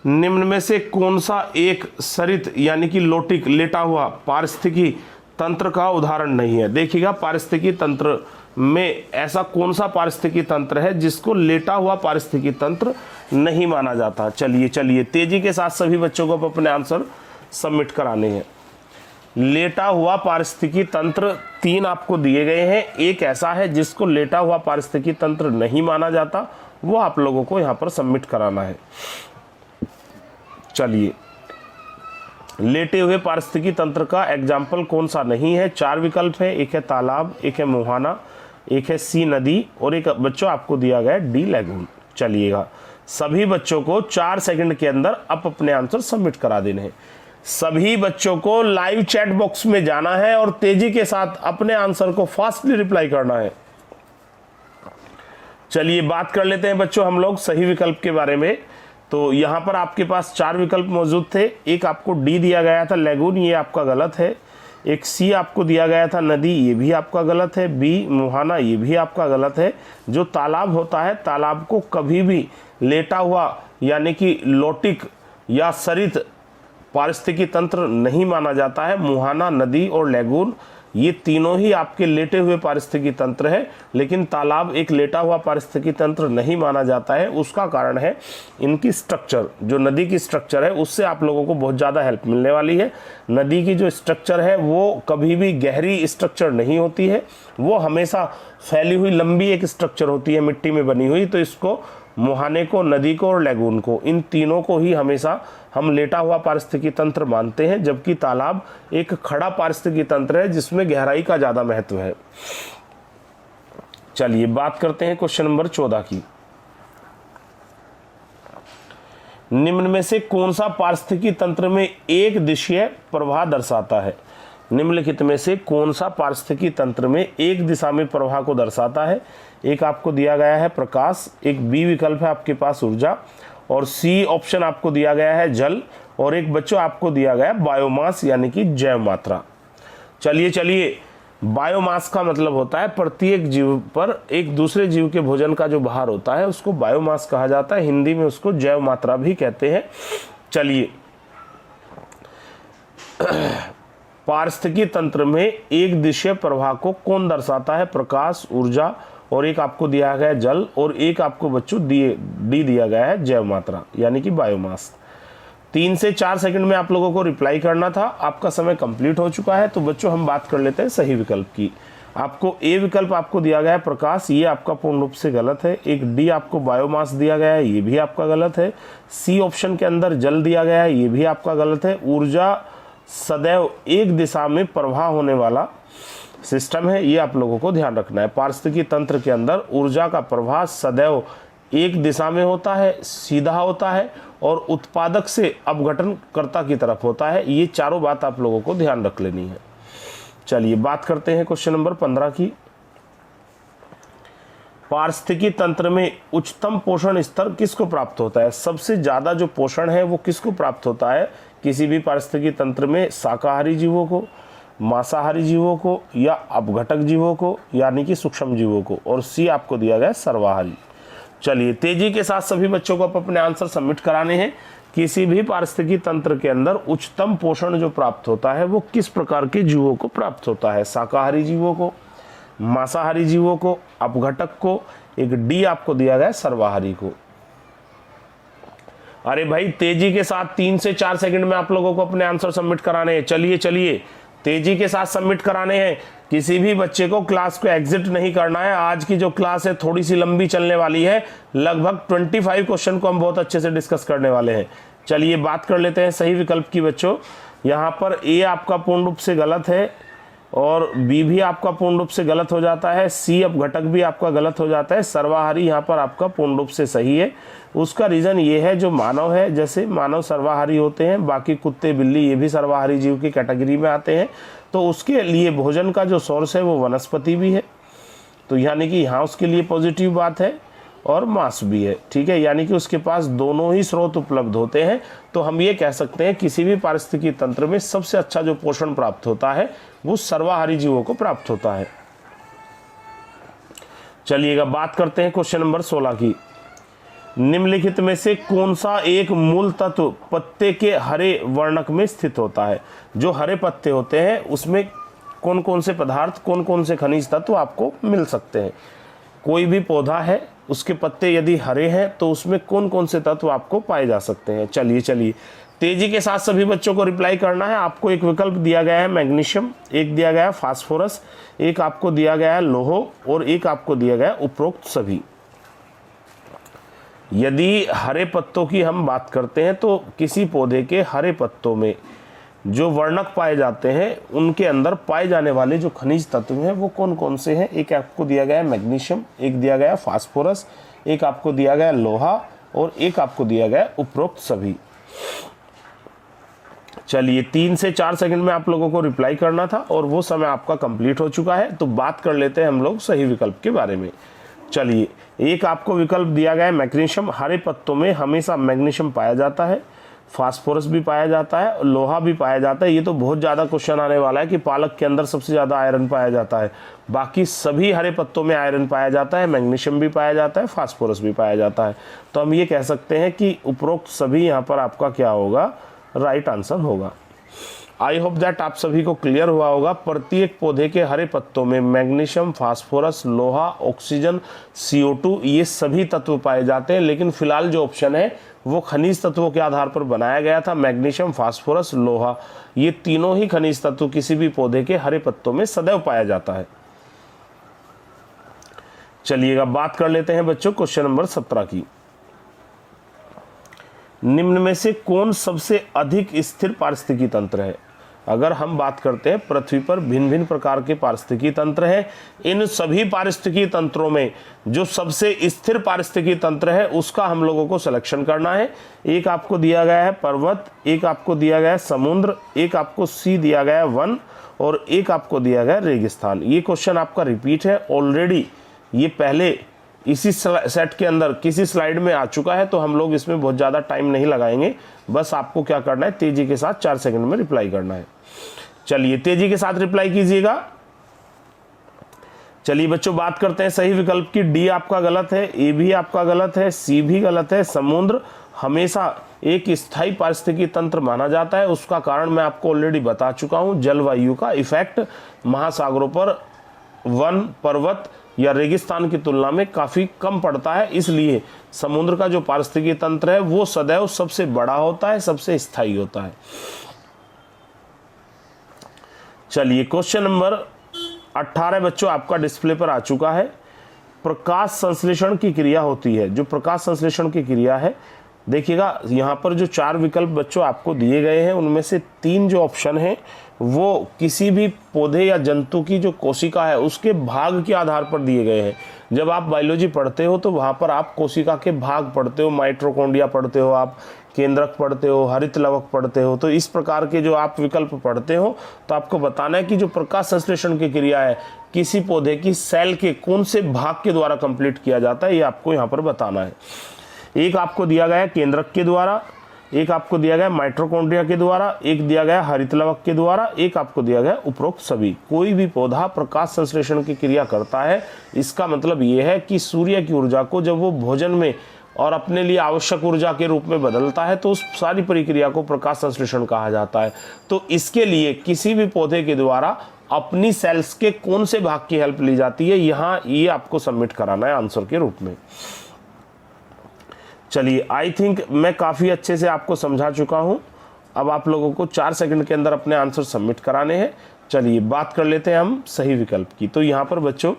Speaker 1: निम्न में से कौन सा एक सरित यानी कि लोटिक लेटा हुआ पारिस्थितिकी तंत्र का उदाहरण नहीं है? देखिएगा पारिस्थितिकी तंत्र में ऐसा कौन सा पारिस्थितिकी तंत्र है जिसको लेटा हुआ पारिस्थितिकी तंत्र नहीं माना जाता? चलिए तेजी के साथ सभी बच्चों को अपने आंसर सबमिट कराने हैं। लेटा हुआ पारिस्थितिकी तंत्र 3 आपको दिए गए हैं। एक ऐसा है जिसको लेटा हुआ पारिस्थितिकी तंत्र नहीं माना जाता, वो आप लोगों को यहाँ पर सबमिट कराना है। चलिए लेटे हुए पारिस्थितिकी तंत्र का एग्जाम्पल कौन सा नहीं है? 4 विकल्प है, एक है तालाब, एक है मुहाना, एक है सी नदी और एक बच्चों आपको दिया गया है डी लैगून। चलिएगा सभी बच्चों को 4 सेकंड के अंदर अपने आंसर सबमिट करा देने हैं। सभी बच्चों को लाइव चैट बॉक्स में जाना है और तेजी के साथ अपने आंसर को फास्टली रिप्लाई करना है। चलिए बात कर लेते हैं बच्चों हम लोग सही विकल्प के बारे में। तो यहाँ पर आपके पास 4 विकल्प मौजूद थे। एक आपको डी दिया गया था लैगून, ये आपका गलत है। एक सी आपको दिया गया था नदी, ये भी आपका गलत है। बी मुहाना, ये भी आपका गलत है। जो तालाब होता है, तालाब को कभी भी लेटा हुआ यानी कि लोटिक या सरित पारिस्थितिकी तंत्र नहीं माना जाता है। मुहाना, नदी और लैगून ये तीनों ही आपके लेटे हुए पारिस्थितिकी तंत्र है, लेकिन तालाब एक लेटा हुआ पारिस्थितिकी तंत्र नहीं माना जाता है। उसका कारण है इनकी स्ट्रक्चर, जो नदी की स्ट्रक्चर है उससे आप लोगों को बहुत ज़्यादा हेल्प मिलने वाली है। नदी की जो स्ट्रक्चर है वो कभी भी गहरी स्ट्रक्चर नहीं होती है, वो हमेशा फैली हुई लंबी एक स्ट्रक्चर होती है मिट्टी में बनी हुई। तो इसको मुहाने को, नदी को और लैगून को, इन तीनों को ही हमेशा हम लेटा हुआ पारिस्थितिकी तंत्र मानते हैं, जबकि तालाब एक खड़ा पारिस्थितिकी तंत्र है जिसमें गहराई का ज़्यादा महत्व है। चलिए बात करते हैं क्वेश्चन नंबर 14 की। निम्न में से कौन सा पारिस्थितिकी तंत्र में एक दिशीय प्रवाह दर्शाता है? निम्नलिखित में से कौन सा पारिस्थितिकी तंत्र में एक दिशा में प्रवाह को दर्शाता है? एक आपको दिया गया है प्रकाश, एक बी विकल्प है आपके पास ऊर्जा, और सी ऑप्शन आपको दिया गया है जल, और एक बच्चों आपको दिया गया है बायोमास यानी कि जैव मात्रा। चलिए बायोमास का मतलब होता है प्रत्येक जीव पर एक दूसरे जीव के भोजन का जो भार होता है उसको बायोमास कहा जाता है। हिंदी में उसको जैव मात्रा भी कहते हैं। चलिए पारिस्थितिकी तंत्र में एक दिशीय प्रवाह को कौन दर्शाता है? प्रकाश, ऊर्जा, और एक आपको दिया गया है जल, और एक आपको बच्चों डी दिया गया है जैव मात्रा यानी कि बायोमास। 3 से 4 सेकंड में आप लोगों को रिप्लाई करना था। आपका समय कंप्लीट हो चुका है। तो बच्चों हम बात कर लेते हैं सही विकल्प की। आपको ए विकल्प आपको दिया गया है प्रकाश, ये आपका पूर्ण रूप से गलत है। एक डी आपको बायोमास दिया गया है, ये भी आपका गलत है। सी ऑप्शन के अंदर जल दिया गया है, ये भी आपका गलत है। ऊर्जा सदैव एक दिशा में प्रवाह होने वाला सिस्टम है, ये आप लोगों को ध्यान रखना है। पारिस्थितिकी तंत्र के अंदर ऊर्जा का प्रवाह सदैव एक दिशा में होता है, सीधा होता है और उत्पादक से अपघटनकर्ता की तरफ होता है। ये चारों बात आप लोगों को ध्यान रख लेनी है। चलिए बात करते हैं क्वेश्चन नंबर 15 की। पारिस्थितिकी तंत्र में उच्चतम पोषण स्तर किसको प्राप्त होता है? सबसे ज्यादा जो पोषण है वो किसको प्राप्त होता है किसी भी पारिस्थितिकी तंत्र में? शाकाहारी जीवों को, मांसाहारी जीवों को, या अपघटक जीवों को यानी कि सूक्ष्म जीवों को, और सी आपको दिया गया सर्वाहारी। चलिए तेजी के साथ सभी बच्चों को अपने आंसर सबमिट कराने हैं। किसी भी पारिस्थितिकी तंत्र के अंदर उच्चतम पोषण जो प्राप्त होता है वो किस प्रकार के जीवों को प्राप्त होता है? शाकाहारी जीवों को, मांसाहारी जीवों को, अपघटक को, एक डी आपको दिया गया सर्वाहारी को। अरे भाई तेजी के साथ 3 से 4 सेकंड में आप लोगों को अपने आंसर सबमिट कराने हैं। चलिए तेजी के साथ सबमिट कराने हैं। किसी भी बच्चे को क्लास को एग्जिट नहीं करना है। आज की जो क्लास है थोड़ी सी लंबी चलने वाली है, लगभग 25 क्वेश्चन को हम बहुत अच्छे से डिस्कस करने वाले हैं। चलिए बात कर लेते हैं सही विकल्प की बच्चों। यहाँ पर ए आपका पूर्ण रूप से गलत है और बी भी आपका पूर्ण रूप से गलत हो जाता है, सी अब घटक भी आपका गलत हो जाता है, सर्वाहारी यहाँ पर आपका पूर्ण रूप से सही है। उसका रीज़न ये है जो मानव है, जैसे मानव सर्वाहारी होते हैं, बाकी कुत्ते बिल्ली ये भी सर्वाहारी जीव की कैटेगरी में आते हैं, तो उसके लिए भोजन का जो सोर्स है वो वनस्पति भी है, तो यानी कि यहाँ उसके लिए पॉजिटिव बात है और मांस भी है, ठीक है, यानी कि उसके पास दोनों ही स्रोत उपलब्ध होते हैं। तो हम ये कह सकते हैं किसी भी पारिस्थितिकी तंत्र में सबसे अच्छा जो पोषण प्राप्त होता है वो सर्वाहारी जीवों को प्राप्त होता है। चलिएगा बात करते हैं क्वेश्चन नंबर 16 की। निम्नलिखित में से कौन सा एक मूल तत्व पत्ते के हरे वर्णक में स्थित होता है? जो हरे पत्ते होते हैं उसमें कौन कौन से पदार्थ, कौन कौन से खनिज तत्व आपको मिल सकते हैं? कोई भी पौधा है उसके पत्ते यदि हरे हैं तो उसमें कौन कौन से तत्व आपको पाए जा सकते हैं? चलिए तेजी के साथ सभी बच्चों को रिप्लाई करना है। आपको एक विकल्प दिया गया है मैग्नीशियम, एक दिया गया है फास्फोरस, एक आपको दिया गया है लोह और एक आपको दिया गया है उपरोक्त सभी। यदि हरे पत्तों की हम बात करते हैं तो किसी पौधे के हरे पत्तों में जो वर्णक पाए जाते हैं उनके अंदर पाए जाने वाले जो खनिज तत्व हैं वो कौन कौन से हैं? एक आपको दिया गया है मैग्नीशियम, एक दिया गया है फास्फोरस, एक आपको दिया गया है लोहा और एक आपको दिया गया है उपरोक्त सभी। चलिए 3 से 4 सेकंड में आप लोगों को रिप्लाई करना था और वो समय आपका कंप्लीट हो चुका है। तो बात कर लेते हैं हम लोग सही विकल्प के बारे में। चलिए एक आपको विकल्प दिया गया है मैग्नीशियम, हरे पत्तों में हमेशा मैग्नीशियम पाया जाता है, फास्फोरस भी पाया जाता है, लोहा भी पाया जाता है। ये तो बहुत ज़्यादा क्वेश्चन आने वाला है कि पालक के अंदर सबसे ज़्यादा आयरन पाया जाता है, बाकी सभी हरे पत्तों में आयरन पाया जाता है, मैग्नीशियम भी पाया जाता है, फास्फोरस भी पाया जाता है। तो हम ये कह सकते हैं कि उपरोक्त सभी यहाँ पर आपका क्या होगा? राइट आंसर होगा। आई होप दैट आप सभी को क्लियर हुआ होगा। प्रत्येक पौधे के हरे पत्तों में मैग्नीशियम, फास्फोरस, लोहा, ऑक्सीजन, CO2 ये सभी तत्व पाए जाते हैं, लेकिन फिलहाल जो ऑप्शन है वो खनिज तत्वों के आधार पर बनाया गया था। मैग्नीशियम, फास्फोरस, लोहा ये तीनों ही खनिज तत्व किसी भी पौधे के हरे पत्तों में सदैव पाया जाता है। चलिएगा बात कर लेते हैं बच्चों क्वेश्चन नंबर 17 की। निम्न में से कौन सबसे अधिक स्थिर पारिस्थितिकी तंत्र है? अगर हम बात करते हैं पृथ्वी पर भिन्न भिन्न प्रकार के पारिस्थितिकी तंत्र हैं, इन सभी पारिस्थितिकी तंत्रों में जो सबसे स्थिर पारिस्थितिकी तंत्र है उसका हम लोगों को सिलेक्शन करना है। एक आपको दिया गया है पर्वत, एक आपको दिया गया है समुद्र, एक आपको सी दिया गया है वन और एक आपको दिया गया है रेगिस्तान। ये क्वेश्चन आपका रिपीट है, ऑलरेडी ये पहले इसी सेट के अंदर किसी स्लाइड में आ चुका है, तो हम लोग इसमें बहुत ज़्यादा टाइम नहीं लगाएंगे। बस आपको क्या करना है, तेजी के साथ 4 सेकंड में रिप्लाई करना है। चलिए तेजी के साथ रिप्लाई कीजिएगा। चलिए बच्चों बात करते हैं सही विकल्प की। डी आपका गलत है, ए भी आपका गलत है, सी भी गलत है। समुद्र हमेशा एक स्थायी पारिस्थितिकी तंत्र माना जाता है, उसका कारण मैं आपको ऑलरेडी बता चुका हूं। जलवायु का इफेक्ट महासागरों पर वन, पर्वत या रेगिस्तान की तुलना में काफ़ी कम पड़ता है, इसलिए समुद्र का जो पारिस्थितिकी तंत्र है वो सदैव सबसे बड़ा होता है, सबसे स्थायी होता है। चलिए क्वेश्चन नंबर 18 बच्चों आपका डिस्प्ले पर आ चुका है। प्रकाश संश्लेषण की क्रिया होती है, जो प्रकाश संश्लेषण की क्रिया है, देखिएगा यहाँ पर जो 4 विकल्प बच्चों आपको दिए गए हैं उनमें से 3 जो ऑप्शन हैं वो किसी भी पौधे या जंतु की जो कोशिका है उसके भाग के आधार पर दिए गए हैं। जब आप बायोलॉजी पढ़ते हो तो वहाँ पर आप कोशिका के भाग पढ़ते हो, माइटोकॉन्ड्रिया पढ़ते हो, आप केंद्रक पढ़ते हो, हरित लवक पढ़ते हो। तो इस प्रकार के जो आप विकल्प पढ़ते हो तो आपको बताना है कि जो प्रकाश संश्लेषण की क्रिया है किसी पौधे की सेल के कौन से भाग के द्वारा कंप्लीट किया जाता है, ये आपको यहाँ पर बताना है। एक आपको दिया गया है केंद्रक के द्वारा, एक आपको दिया गया माइटोकॉन्ड्रिया के द्वारा, एक दिया गया हरित लवक के द्वारा, एक आपको दिया गया उपरोक्त सभी। कोई भी पौधा प्रकाश संश्लेषण की क्रिया करता है, इसका मतलब ये है कि सूर्य की ऊर्जा को जब वो भोजन में और अपने लिए आवश्यक ऊर्जा के रूप में बदलता है तो उस सारी प्रक्रिया को प्रकाश संश्लेषण कहा जाता है। तो इसके लिए किसी भी पौधे के द्वारा अपनी सेल्स के कौन से भाग की हेल्प ली जाती है, यहाँ ये आपको सबमिट कराना है आंसर के रूप में। चलिए आई थिंक मैं काफ़ी अच्छे से आपको समझा चुका हूँ। अब आप लोगों को 4 सेकंड के अंदर अपने आंसर सबमिट कराने हैं। चलिए बात कर लेते हैं हम सही विकल्प की। तो यहाँ पर बच्चों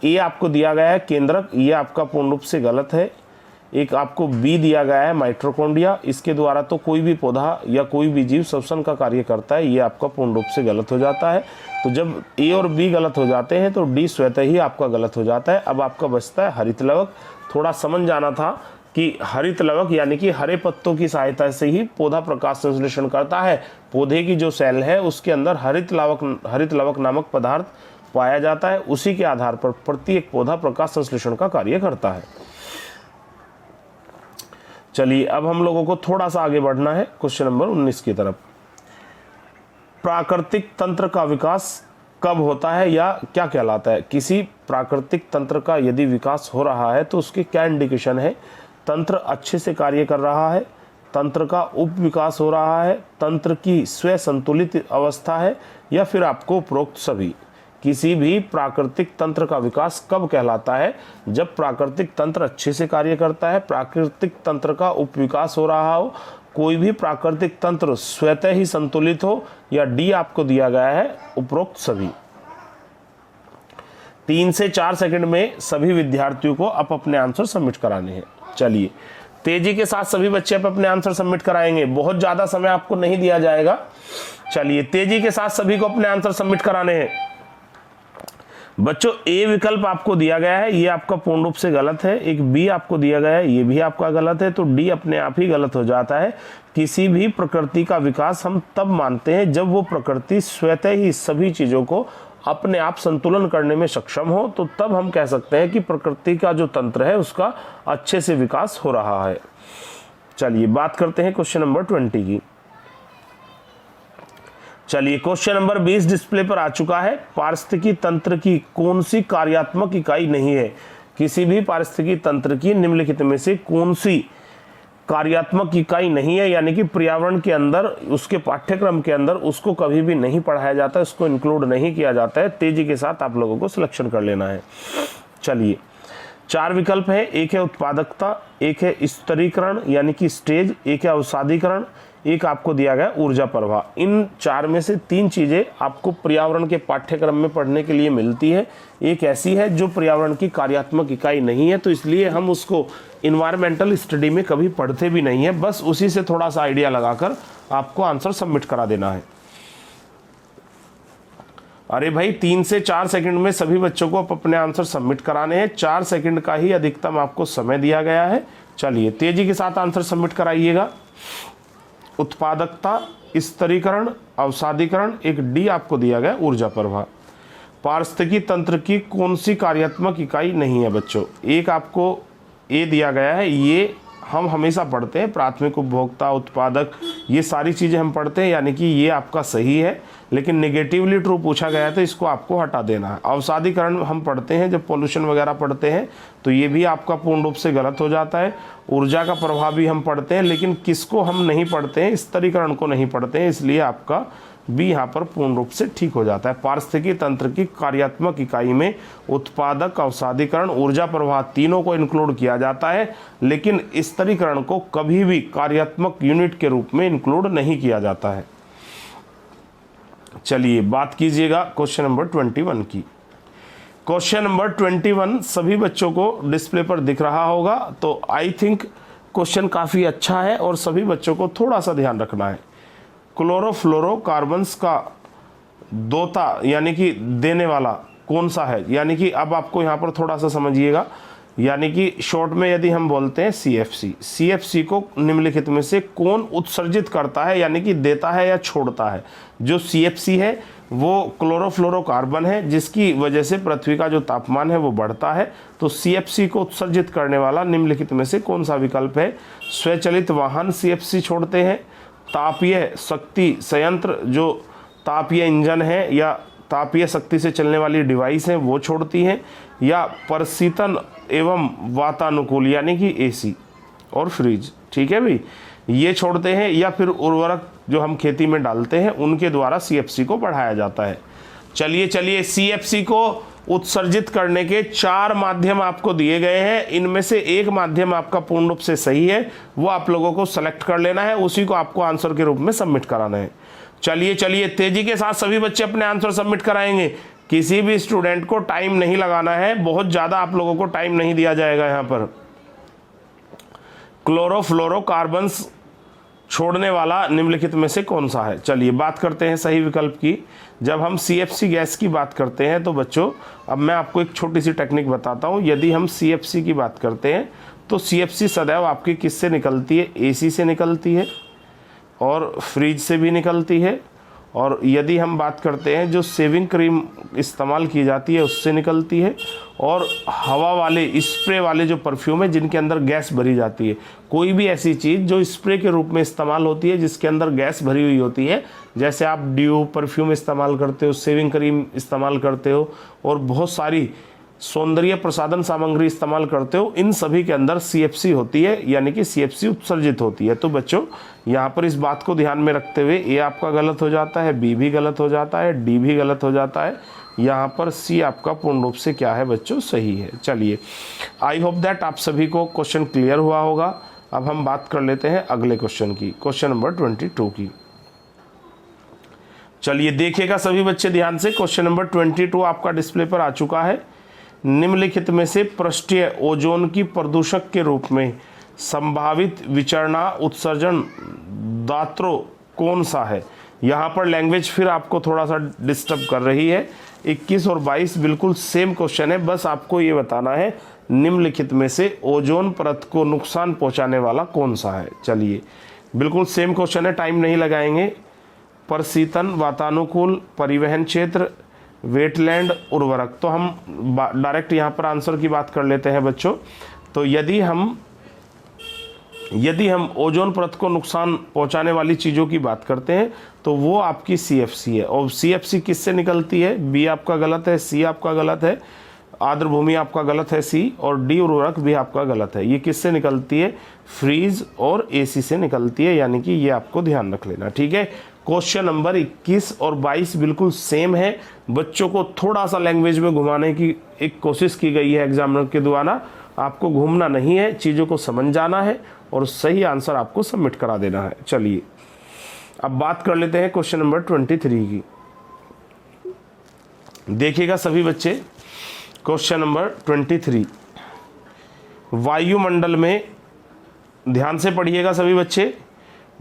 Speaker 1: ए आपको दिया गया है केंद्रक, ये आपका पूर्ण रूप से गलत है। एक आपको बी दिया गया है माइटोकॉन्ड्रिया, इसके द्वारा तो कोई भी पौधा या कोई भी जीव श्वसन का कार्य करता है, ये आपका पूर्ण रूप से गलत हो जाता है। तो जब ए और बी गलत हो जाते हैं तो डी स्वतः ही आपका गलत हो जाता है। अब आपका बचता है हरित लवक। थोड़ा समझ जाना था कि हरित लवक यानी कि हरे पत्तों की सहायता से ही पौधा प्रकाश संश्लेषण करता है। पौधे की जो सेल है उसके अंदर हरित लवक नामक पदार्थ पाया जाता है, उसी के आधार पर प्रत्येक पौधा प्रकाश संश्लेषण का कार्य करता है। चलिए अब हम लोगों को थोड़ा सा आगे बढ़ना है क्वेश्चन नंबर 19 की तरफ। प्राकृतिक तंत्र का विकास कब होता है या क्या कहलाता है? किसी प्राकृतिक तंत्र का यदि विकास हो रहा है तो उसके क्या इंडिकेशन है? तंत्र अच्छे से कार्य कर रहा है, तंत्र का उपविकास हो रहा है, तंत्र की स्वयं संतुलित अवस्था है, या फिर आपको उपरोक्त सभी। किसी भी प्राकृतिक तंत्र का विकास कब कहलाता है? जब प्राकृतिक तंत्र अच्छे से कार्य करता है, प्राकृतिक तंत्र का उपविकास हो रहा हो, कोई भी प्राकृतिक तंत्र स्वतः ही संतुलित हो, या डी आपको दिया गया है उपरोक्त सभी। 3 से 4 सेकंड में सभी विद्यार्थियों को अपने आंसर सबमिट कराने हैं। चलिए तेजी के साथ सभी बच्चे अपने आंसर सबमिट कराएंगे, बहुत ज्यादा समय आपको नहीं दिया जाएगा। चलिए तेजी के साथ सभी को अपने आंसर सबमिट कराने हैं। बच्चों ए विकल्प आपको दिया गया है, ये आपका पूर्ण रूप से गलत है। एक बी आपको दिया गया है, ये भी आपका गलत है। तो डी अपने आप ही गलत हो जाता है। किसी भी प्रकृति का विकास हम तब मानते हैं जब वो प्रकृति स्वतः ही सभी चीजों को अपने आप संतुलन करने में सक्षम हो, तो तब हम कह सकते हैं कि प्रकृति का जो तंत्र है उसका अच्छे से विकास हो रहा है। चलिए बात करते हैं क्वेश्चन नंबर 20 की। चलिए क्वेश्चन नंबर 20 डिस्प्ले पर आ चुका है। पारिस्थितिकी तंत्र की कौन सी कार्यात्मक इकाई नहीं है? किसी भी पारिस्थितिकी तंत्र की निम्नलिखित में से कौन सी कार्यात्मक इकाई नहीं है, यानी कि पर्यावरण के अंदर उसके पाठ्यक्रम के अंदर उसको कभी भी नहीं पढ़ाया जाता, उसको इंक्लूड नहीं किया जाता है। तेजी के साथ आप लोगों को सिलेक्शन कर लेना है। चलिए 4 विकल्प है। एक है उत्पादकता, एक है स्तरीकरण यानी कि स्टेज, एक है अवसादीकरण, एक आपको दिया गया ऊर्जा प्रवाह। इन 4 में से 3 चीजें आपको पर्यावरण के पाठ्यक्रम में पढ़ने के लिए मिलती है। एक ऐसी है जो पर्यावरण की कार्यात्मक इकाई नहीं है, तो इसलिए हम उसको इन्वायरमेंटल स्टडी में कभी पढ़ते भी नहीं है। बस उसी से थोड़ा सा आइडिया लगाकर आपको आंसर सबमिट करा देना है। अरे भाई 3 से 4 सेकंड में सभी बच्चों को अपने आंसर सबमिट कराने हैं। 4 सेकंड का ही अधिकतम आपको समय दिया गया है। चलिए तेजी के साथ आंसर सबमिट कराइएगा। उत्पादकता, स्तरीकरण, अवसादीकरण, एक डी आपको दिया गया ऊर्जा प्रवाह। पारिस्थितिकी तंत्र की कौन सी कार्यात्मक इकाई नहीं है बच्चों? एक आपको ए दिया गया है, ये हम हमेशा पढ़ते हैं। प्राथमिक उपभोक्ता, उत्पादक, ये सारी चीज़ें हम पढ़ते हैं, यानी कि ये आपका सही है। लेकिन नेगेटिवली ट्रू पूछा गया है तो इसको आपको हटा देना है। अवसादीकरण हम पढ़ते हैं जब पॉल्यूशन वगैरह पढ़ते हैं, तो ये भी आपका पूर्ण रूप से गलत हो जाता है। ऊर्जा का प्रभाव भी हम पढ़ते हैं, लेकिन किसको हम नहीं पढ़ते हैं? स्तरीकरण को नहीं पढ़ते हैं, इसलिए आपका बी यहाँ पर पूर्ण रूप से ठीक हो जाता है। पारिस्थितिकी तंत्र की कार्यात्मक इकाई में उत्पादक, अवसादीकरण, ऊर्जा प्रवाह तीनों को इंक्लूड किया जाता है, लेकिन स्तरीकरण को कभी भी कार्यात्मक यूनिट के रूप में इंक्लूड नहीं किया जाता है। चलिए बात कीजिएगा क्वेश्चन नंबर 21 की। क्वेश्चन नंबर 21 सभी बच्चों को डिस्प्ले पर दिख रहा होगा, तो आई थिंक क्वेश्चन काफ़ी अच्छा है और सभी बच्चों को थोड़ा सा ध्यान रखना है। क्लोरोफ्लोरोकार्बन्स का दोता यानी कि देने वाला कौन सा है? यानी कि अब आपको यहाँ पर थोड़ा सा समझिएगा, यानी कि शॉर्ट में यदि हम बोलते हैं CFC को निम्नलिखित में से कौन उत्सर्जित करता है, यानी कि देता है या छोड़ता है? जो CFC है वो क्लोरोफ्लोरोकार्बन है, जिसकी वजह से पृथ्वी का जो तापमान है वो बढ़ता है। तो CFC को उत्सर्जित करने वाला निम्नलिखित में से कौन सा विकल्प है? स्वचालित वाहन CFC छोड़ते हैं, तापीय शक्ति संयंत्र जो तापीय इंजन है या तापीय शक्ति से चलने वाली डिवाइस है वो छोड़ती हैं, या परशीतन एवं वातानुकूल यानी कि AC और फ्रिज, ठीक है भाई, ये छोड़ते हैं, या फिर उर्वरक जो हम खेती में डालते हैं उनके द्वारा CFC को बढ़ाया जाता है। चलिए CFC को उत्सर्जित करने के 4 माध्यम आपको दिए गए हैं। इनमें से एक माध्यम आपका पूर्ण रूप से सही है, वो आप लोगों को सेलेक्ट कर लेना है, उसी को आपको आंसर के रूप में सबमिट कराना है। चलिए तेजी के साथ सभी बच्चे अपने आंसर सबमिट कराएंगे। किसी भी स्टूडेंट को टाइम नहीं लगाना है, बहुत ज़्यादा आप लोगों को टाइम नहीं दिया जाएगा यहाँ पर। क्लोरोफ्लोरोकार्बन्स छोड़ने वाला निम्नलिखित में से कौन सा है? चलिए बात करते हैं सही विकल्प की। जब हम CFC गैस की बात करते हैं तो बच्चों अब मैं आपको एक छोटी सी टेक्निक बताता हूँ। यदि हम CFC की बात करते हैं तो CFC सदैव आपकी किससे निकलती है? AC से निकलती है और फ्रिज से भी निकलती है। और यदि हम बात करते हैं जो सेविंग क्रीम इस्तेमाल की जाती है उससे निकलती है, और हवा वाले स्प्रे वाले जो परफ्यूम है जिनके अंदर गैस भरी जाती है। कोई भी ऐसी चीज़ जो स्प्रे के रूप में इस्तेमाल होती है जिसके अंदर गैस भरी हुई होती है, जैसे आप ड्यू परफ्यूम इस्तेमाल करते हो, सेविंग क्रीम इस्तेमाल करते हो और बहुत सारी सौंदर्य प्रसाधन सामग्री इस्तेमाल करते हो, इन सभी के अंदर CFC होती है, यानी कि CFC उत्सर्जित होती है। तो बच्चों यहाँ पर इस बात को ध्यान में रखते हुए A आपका गलत हो जाता है, B भी गलत हो जाता है, D भी गलत हो जाता है। यहाँ पर C आपका पूर्ण रूप से क्या है बच्चों? सही है। चलिए आई होप दैट आप सभी को क्वेश्चन क्लियर हुआ होगा। अब हम बात कर लेते हैं अगले क्वेश्चन की, क्वेश्चन नंबर 22 की। चलिए देखिएगा सभी बच्चे ध्यान से, क्वेश्चन नंबर 22 आपका डिस्प्ले पर आ चुका है। निम्नलिखित में से पृष्ठीय ओजोन की प्रदूषक के रूप में संभावित विचरणा उत्सर्जन दात्रो कौन सा है? यहाँ पर लैंग्वेज फिर आपको थोड़ा सा डिस्टर्ब कर रही है। 21 और 22 बिल्कुल सेम क्वेश्चन है, बस आपको ये बताना है निम्नलिखित में से ओजोन परत को नुकसान पहुँचाने वाला कौन सा है। चलिए बिल्कुल सेम क्वेश्चन है, टाइम नहीं लगाएंगे। प्रशीतन, वातानुकूल, परिवहन क्षेत्र, वेटलैंड, उर्वरक। तो हम डायरेक्ट यहाँ पर आंसर की बात कर लेते हैं बच्चों। तो यदि हम ओजोन परत को नुकसान पहुँचाने वाली चीज़ों की बात करते हैं तो वो आपकी CFC है। और CFC किससे निकलती है? B आपका गलत है, C आपका गलत है, आर्द्रभूमि आपका गलत है C, और D उर्वरक भी आपका गलत है। ये किससे निकलती है? फ्रीज और AC से निकलती है, यानी कि ये आपको ध्यान रख लेना, ठीक है। क्वेश्चन नंबर 21 और 22 बिल्कुल सेम है। बच्चों को थोड़ा सा लैंग्वेज में घुमाने की एक कोशिश की गई है एग्जामिनर के द्वारा। आपको घूमना नहीं है, चीज़ों को समझ जाना है और सही आंसर आपको सबमिट करा देना है। चलिए अब बात कर लेते हैं क्वेश्चन नंबर 23 की। देखिएगा सभी बच्चे, क्वेश्चन नंबर 23, वायुमंडल में ध्यान से पढ़िएगा सभी बच्चे।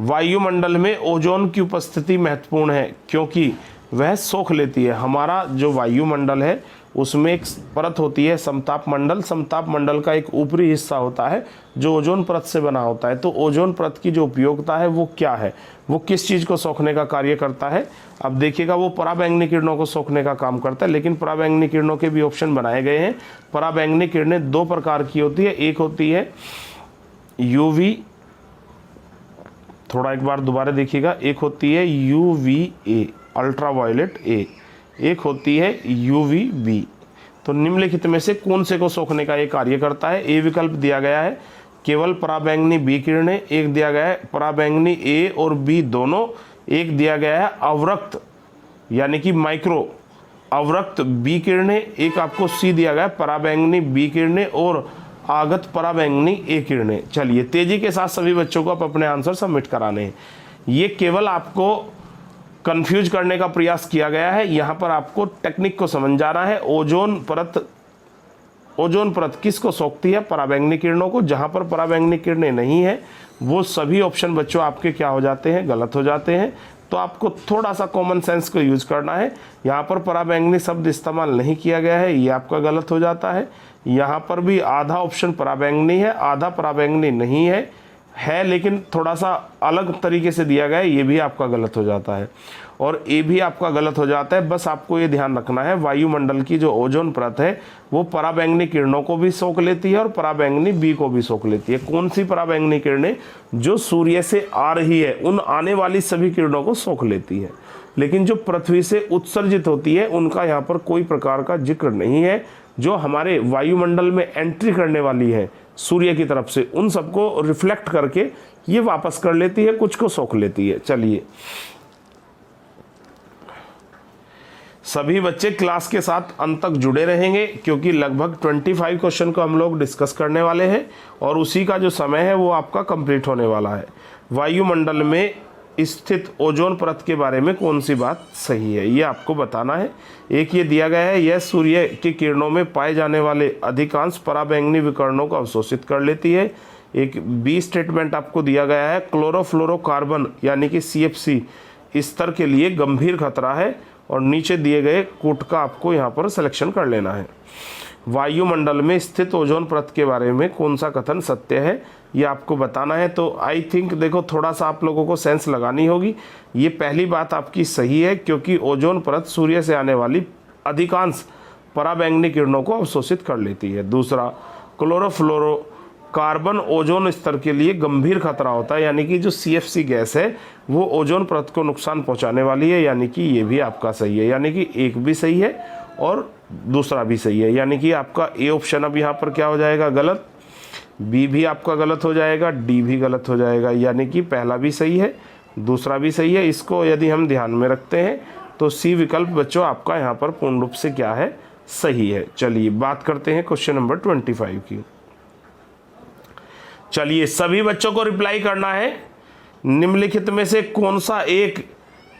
Speaker 1: वायुमंडल में ओजोन की उपस्थिति महत्वपूर्ण है क्योंकि वह सोख लेती है। हमारा जो वायुमंडल है उसमें एक परत होती है समताप मंडल। समताप मंडल का एक ऊपरी हिस्सा होता है जो ओजोन परत से बना होता है। तो ओजोन परत की जो उपयोगिता है वो क्या है? वो किस चीज़ को सोखने का कार्य करता है? अब देखिएगा, वो पराबैंगनी किरणों को सोखने का काम करता है। लेकिन पराबैंगनी किरणों के भी ऑप्शन बनाए गए हैं। पराबैंगनी किरणें दो प्रकार की होती है, एक होती है UV, थोड़ा एक बार दोबारा देखिएगा, एक होती है UVA अल्ट्रावायलेट A, एक होती है UVB। तो निम्नलिखित में से कौन से को सोखने का ये कार्य करता है? ए विकल्प दिया गया है केवल पराबैंगनी B किरणें, एक दिया गया है पराबैंगनी A और B दोनों, एक दिया गया है अवरक्त यानी कि माइक्रो अवरक्त B किरणें, एक आपको C दिया गया है पराबैंगनी B किरणें और आगत पराबैंगनी A किरणें। चलिए तेजी के साथ सभी बच्चों को आप अपने आंसर सबमिट कराने हैं। ये केवल आपको कंफ्यूज करने का प्रयास किया गया है। यहाँ पर आपको टेक्निक को समझ जाना है। ओजोन परत किसको सोखती है? पराबैंगनी किरणों को। जहाँ पर पराबैंगनी किरणें नहीं है वो सभी ऑप्शन बच्चों आपके क्या हो जाते हैं? गलत हो जाते हैं। तो आपको थोड़ा सा कॉमन सेंस को यूज करना है। यहाँ पर पराबैंगनी शब्द इस्तेमाल नहीं किया गया है, ये आपका गलत हो जाता है। यहाँ पर भी आधा ऑप्शन पराबैंगनी है, आधा पराबैंगनी नहीं है लेकिन थोड़ा सा अलग तरीके से दिया गया है, ये भी आपका गलत हो जाता है और ये भी आपका गलत हो जाता है। बस आपको ये ध्यान रखना है वायुमंडल की जो ओजोन परत है वो पराबैंगनी किरणों को भी सोख लेती है और पराबैंगनी B को भी सोख लेती है। कौन सी पराबैंगनी किरणें? जो सूर्य से आ रही है उन आने वाली सभी किरणों को सोख लेती है, लेकिन जो पृथ्वी से उत्सर्जित होती है उनका यहाँ पर कोई प्रकार का जिक्र नहीं है। जो हमारे वायुमंडल में एंट्री करने वाली है सूर्य की तरफ से, उन सबको रिफ्लेक्ट करके ये वापस कर लेती है, कुछ को सोख लेती है। चलिए सभी बच्चे क्लास के साथ अंत तक जुड़े रहेंगे क्योंकि लगभग 25 क्वेश्चन को हम लोग डिस्कस करने वाले हैं और उसी का जो समय है वो आपका कंप्लीट होने वाला है। वायुमंडल में स्थित ओजोन परत के बारे में कौन सी बात सही है ये आपको बताना है। एक ये दिया गया है, यह सूर्य की किरणों में पाए जाने वाले अधिकांश पराबैंगनी विकिरणों को अवशोषित कर लेती है। एक बी स्टेटमेंट आपको दिया गया है, क्लोरोफ्लोरोकार्बन यानी कि CFC स्तर के लिए गंभीर खतरा है, और नीचे दिए गए कोट का आपको यहाँ पर सिलेक्शन कर लेना है। वायुमंडल में स्थित ओजोन परत के बारे में कौन सा कथन सत्य है, ये आपको बताना है। तो आई थिंक देखो थोड़ा सा आप लोगों को सेंस लगानी होगी। ये पहली बात आपकी सही है, क्योंकि ओजोन परत सूर्य से आने वाली अधिकांश पराबैंगनी किरणों को अवशोषित कर लेती है। दूसरा, क्लोरोफ्लोरोकार्बन ओजोन स्तर के लिए गंभीर खतरा होता है, यानी कि जो CFC गैस है वो ओजोन परत को नुकसान पहुंचाने वाली है, यानी कि ये भी आपका सही है। यानी कि एक भी सही है और दूसरा भी सही है, यानी कि आपका ए ऑप्शन अब यहाँ पर क्या हो जाएगा, गलत। बी भी आपका गलत हो जाएगा, डी भी गलत हो जाएगा, यानी कि पहला भी सही है, दूसरा भी सही है। इसको यदि हम ध्यान में रखते हैं तो सी विकल्प बच्चों आपका यहाँ पर पूर्ण रूप से क्या है, सही है। चलिए बात करते हैं क्वेश्चन नंबर 25 की। चलिए सभी बच्चों को रिप्लाई करना है, निम्नलिखित में से कौन सा एक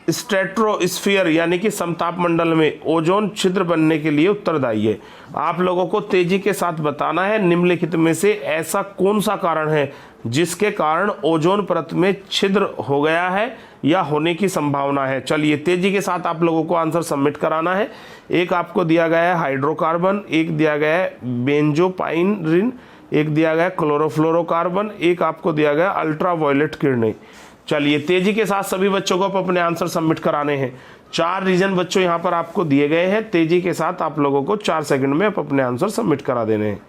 Speaker 1: स्ट्रेटोस्फीयर यानी कि समताप मंडल में ओजोन छिद्र बनने के लिए उत्तरदायी है। आप लोगों को तेजी के साथ बताना है निम्नलिखित में से ऐसा कौन सा कारण है जिसके कारण ओजोन परत में छिद्र हो गया है या होने की संभावना है। चलिए तेजी के साथ आप लोगों को आंसर सबमिट कराना है। एक आपको दिया गया है हाइड्रोकार्बन, एक दिया गया है बेंजोपाइरिन, एक दिया गया है क्लोरोफ्लोरोकार्बन, एक आपको दिया गया अल्ट्रावायलेट किरणें। चलिए तेजी के साथ सभी बच्चों को अपने आंसर सबमिट कराने हैं। 4 रीजन बच्चों यहाँ पर आपको दिए गए हैं, तेजी के साथ आप लोगों को 4 सेकंड में अपने आंसर सबमिट करा देने हैं।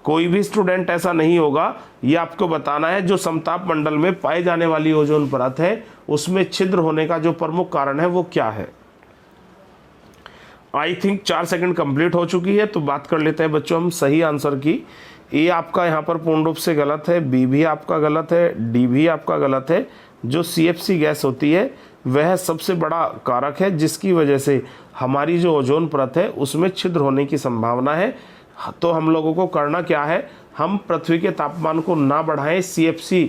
Speaker 1: कोई भी स्टूडेंट ऐसा नहीं होगा, ये आपको बताना है जो समताप मंडल में पाई जाने वाली ओजोन परत है उसमें छिद्र होने का जो प्रमुख कारण है वो क्या है। आई थिंक 4 सेकंड कंप्लीट हो चुकी है, तो बात कर लेते हैं बच्चों हम सही आंसर की। ए आपका यहाँ पर पूर्ण रूप से गलत है, बी भी आपका गलत है, डी भी आपका गलत है। जो CFC गैस होती है वह सबसे बड़ा कारक है जिसकी वजह से हमारी जो ओजोन परत है उसमें छिद्र होने की संभावना है। तो हम लोगों को करना क्या है, हम पृथ्वी के तापमान को ना बढ़ाएं, CFC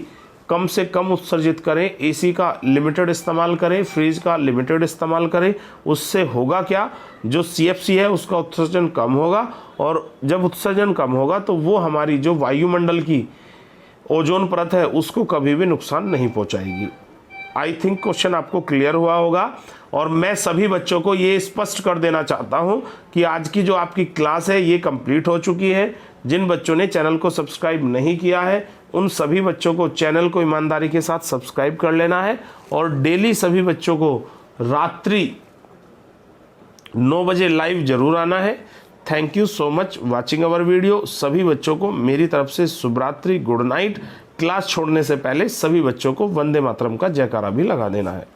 Speaker 1: कम से कम उत्सर्जित करें, AC का लिमिटेड इस्तेमाल करें, फ्रिज का लिमिटेड इस्तेमाल करें। उससे होगा क्या, जो CFC है उसका उत्सर्जन कम होगा, और जब उत्सर्जन कम होगा तो वो हमारी जो वायुमंडल की ओजोन परत है उसको कभी भी नुकसान नहीं पहुंचाएगी। आई थिंक क्वेश्चन आपको क्लियर हुआ होगा, और मैं सभी बच्चों को ये स्पष्ट कर देना चाहता हूं कि आज की जो आपकी क्लास है ये कंप्लीट हो चुकी है। जिन बच्चों ने चैनल को सब्सक्राइब नहीं किया है उन सभी बच्चों को चैनल को ईमानदारी के साथ सब्सक्राइब कर लेना है, और डेली सभी बच्चों को रात्रि 9 बजे लाइव जरूर आना है। Thank you so much watching our video. सभी बच्चों को मेरी तरफ से शुभ रात्रि, गुड नाइट। क्लास छोड़ने से पहले सभी बच्चों को वंदे मातरम का जयकारा भी लगा देना है।